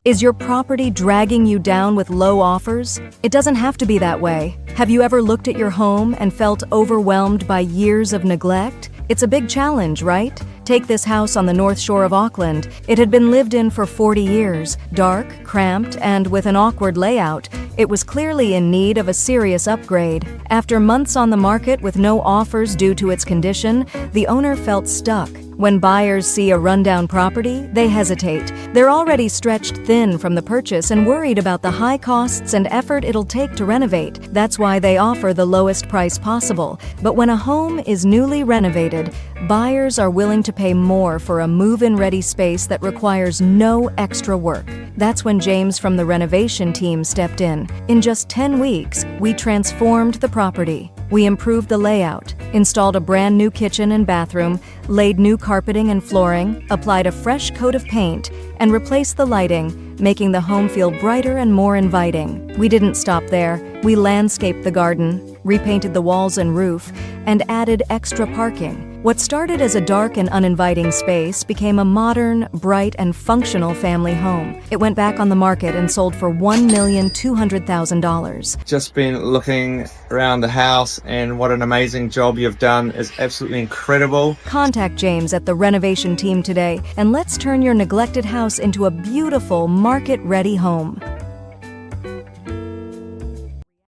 Is your property dragging you down with low offers? It doesn't have to be that way. Have you ever looked at your home and felt overwhelmed by years of neglect? It's a big challenge, right? Take this house on the North Shore of Auckland. It had been lived in for 40 years, dark, cramped, and with an awkward layout. It was clearly in need of a serious upgrade. After months on the market with no offers due to its condition, the owner felt stuck. When buyers see a rundown property, they hesitate. They're already stretched thin from the purchase and worried about the high costs and effort it'll take to renovate. That's why they offer the lowest price possible. But when a home is newly renovated, buyers are willing to pay more for a move-in ready space that requires no extra work. That's when James from the renovation team stepped in. In just 10 weeks, we transformed the property. We improved the layout, installed a brand new kitchen and bathroom, laid new carpeting and flooring, applied a fresh coat of paint, and replaced the lighting, making the home feel brighter and more inviting. We didn't stop there. We landscaped the garden, repainted the walls and roof, and added extra parking. What started as a dark and uninviting space became a modern, bright, and functional family home. It went back on the market and sold for $1,200,000. Just been looking around the house, and what an amazing job you've done. Is absolutely incredible. Contact James at the renovation team today, and let's turn your neglected house into a beautiful, market-ready home.